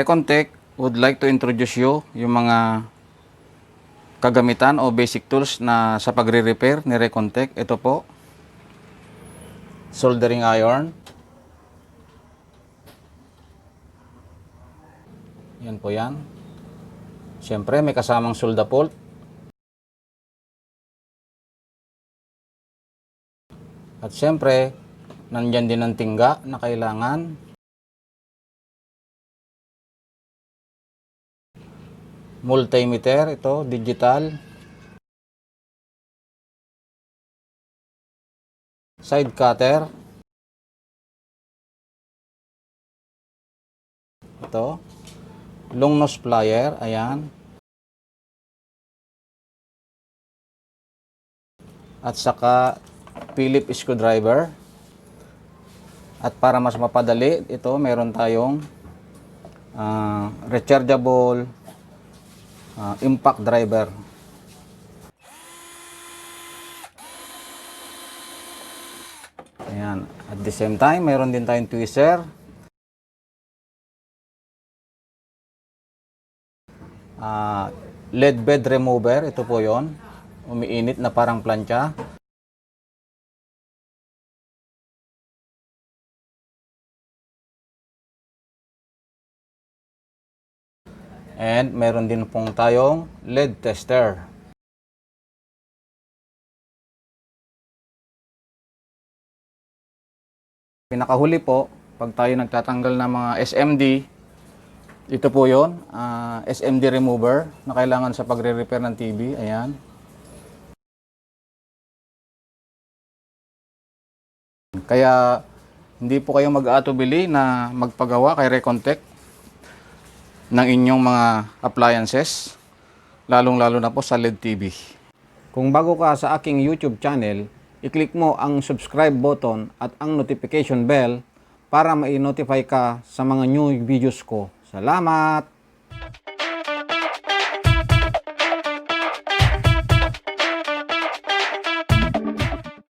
Recontech would like to introduce you yung mga kagamitan o basic tools na sa pagre-repair ni Recontech. Ito po, soldering iron. Yan po yan. Siyempre may kasamang solda bolt. At siyempre, nandyan din ang tingga na kailangan. Multimeter, ito, digital. Side cutter. Ito. Long nose plier, ayan. At saka Phillips screwdriver. At para mas mapadali, ito meron tayong rechargeable impact driver. Ayan. At the same time, meron din tayong tweezer. Lead bed remover, ito po yon, umiinit na parang plancha. And meron din pong tayong lead tester. Pinakahuli po, pag tayo nagtatanggal ng mga SMD, ito po yon, SMD remover na kailangan sa pagre-repair ng TV. Ayan. Kaya hindi po kayo mag-aatubili na magpagawa kay Recontech ng inyong mga appliances, lalong-lalo na po sa LED TV. Kung bago ka sa aking YouTube channel, i-click mo ang subscribe button at ang notification bell para ma-notify ka sa mga new videos ko. Salamat!